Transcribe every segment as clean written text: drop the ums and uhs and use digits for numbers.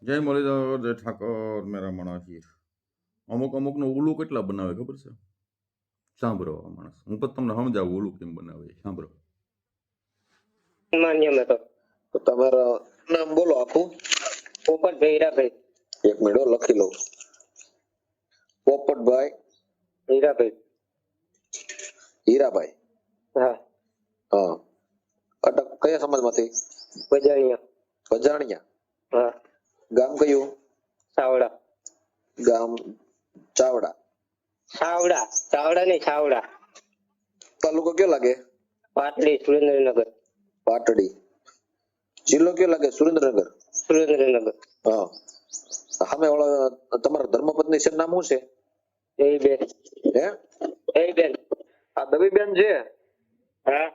જય મુરલીધર, જય ઠાકર, મેરા માણસ હીર. અમુક અમુકનું ઉલું કેટલા બનાવે ખબર છે? સાંભળો આ માણસ, હું પણ તમને સમજાવું ઉલું કેમ બનાવે એ સાંભળો. માન્ય મેં તો તમારા નામ બોલો આખું. પોપટભાઈ હીરાભાઈ. એક મિનિટ હો, લખી લઉં. પોપટભાઈ હીરાભાઈ. હીરાભાઈ. હા હા. અટક કયા સમાજમાંથી? બજાણિયા. બજાણિયા. હા. ગામ કયું? ચાવડા. ગામ ચાવડા. ચાવડા ચાવડા નહીં, ચાવડા. તાલુકો કયો લાગે? પાટડી, સુરેન્દ્રનગર. પાટડી. જિલ્લો કયો લાગે? સુરેન્દ્રનગર. સુરેન્દ્રનગર. હા. સામે ઓલા તમારા ધર્મપત્ની છે, નામ શું છે? દવીબેન. હે? દવીબેન. આ દવીબેન છે? હા.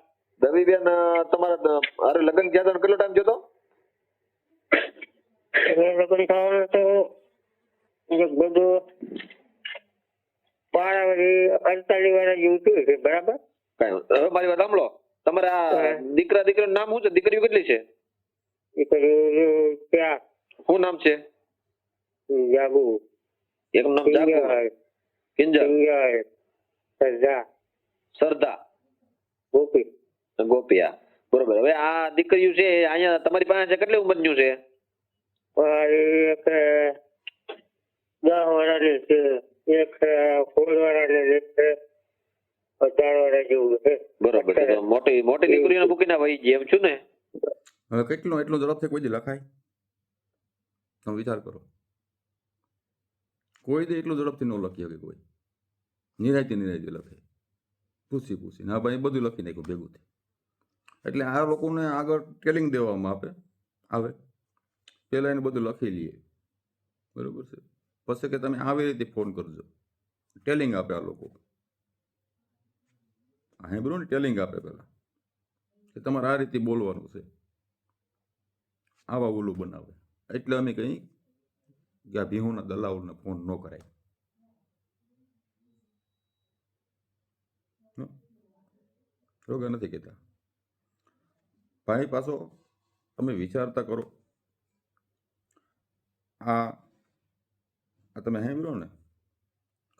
દવીબેન તમારા અરે લગ્ન થયા હતા કેટલો ટાઈમ થયો તો? લગ્ન થવાનું તો લગભગ 48 વર્ષ જેવું થયું છે. બરાબર. કઈ હવે મારી વાત સાંભળો. તમારા દીકરા દીકરીનું નામ શું છે? દીકરીઓ કેટલી છે? દીકરીઓ ક્યાં? શું નામ છે? જાગુ. એક નામ જાગુ. કિંજલ. સરદા. સરદા. ગોપી. ગોપિયા. બરોબર. હવે આ દીકરીઓ છે અહીંયા તમારી પાસે કેટલી ઉંમરનું છે? એક 10 વર્ષની છે, એક 16 વર્ષની છે, 18 વર્ષ જેવું છે. બરોબર. મોટી મોટી દીકરીઓને મૂકીને વહી ગઈ એમ છું ને? હવે કેટલું એટલું ઝડપથી કોઈ દી લખાય? તમે વિચાર કરો. કોઈ દે એટલું ઝડપથી ન લખી શકે કોઈ. નિરાયતી લખે, પૂછી પૂછીને. હા ભાઈ, બધું લખી નાખ્યું ભેગું થી. એટલે આ લોકોને આગળ ટેલિંગ દેવામાં આવે પહેલાં એને બધું લખી લઈએ, બરાબર છે. પછી કે તમે આવી રીતે ફોન કરજો, ટેલિંગ આપે આ લોકો. હા બરોબર ને, ટેલિંગ આપે પહેલાં કે તમારે આ રીતે બોલવાનું છે, આવા ઓલું બનાવે. એટલે અમે કહી કે આ ભીહોના દલાલને ફોન ન કરાય. રોગા નથી કહેતા ભાઈ. પાછો તમે વિચારતા કરો, આ તમે સાંભળો ને,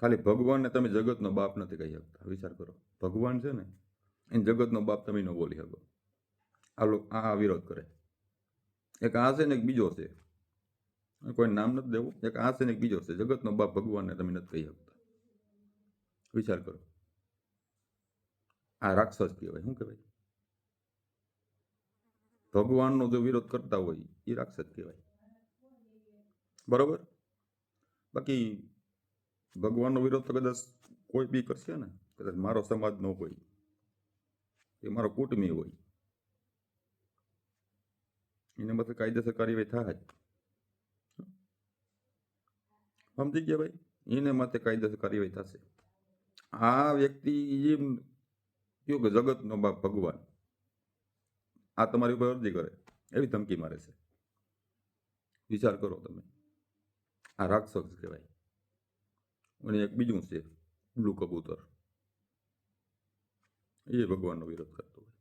ખાલી ભગવાનને તમે જગતનો બાપ નથી કહી શકતા. વિચાર કરો, ભગવાન છે ને એને જગતનો બાપ તમે ન બોલી શકો. આ વિરોધ કરે. એક આ છે ને એક બીજો છે, કોઈ નામ નથી દેવું. એક આ છે ને એક બીજો છે. જગતનો બાપ ભગવાનને તમે નથી કહી શકતા. વિચાર કરો, આ રાક્ષસ કહેવાય. શું કહેવાય? ભગવાનનો જો વિરોધ કરતા હોય એ રાક્ષસ કહેવાય, બરોબર. બાકી ભગવાનનો વિરોધ તો કદાચ કોઈ બી કરશે ને, કદાચ મારો સમાજ ન હોય, એ મારો કુટુંબી હોય, એને માથે કાયદેસર કાર્યવાહી થાય જ. સમજી ગયા ભાઈ? એને માથે કાયદેસર કાર્યવાહી થશે. આ વ્યક્તિ એમ કયો કે જગતનો બાપ ભગવાન આ તમારી ઉપર અરજી કરે, એવી ધમકી મારે છે. વિચાર કરો તમે, આ રાક્ષસ કહેવાય. અને એક બીજું છે ઉલ્લુ કબૂતર, એ ભગવાનનો વિરોધ કરતો હોય.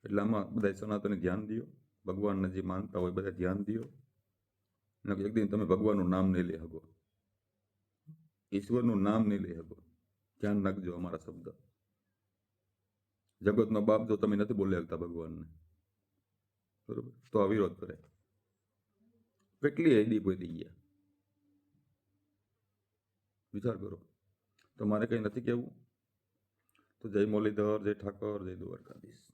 એટલે આમાં બધા સનાતની ધ્યાન દો, ભગવાનને જે માનતા હોય બધા ધ્યાન દો. એક દિન તમે ભગવાનનું નામ નહીં લઈ શકો, ઈશ્વરનું નામ નહીં લઈ શકો. ધ્યાન રાખજો અમારા શબ્દ. જગતનો બાપ જો તમે નથી બોલી શકતા ભગવાનને, બરોબર, તો આ વિરોધ કરે. કેટલી હેડી પહોંચી ગયા, વિચાર કરો. તો મારે કંઈ નથી કહેવું. તો જય મુરલીધર, જય ઠાકર, જય દ્વારકાધીશ.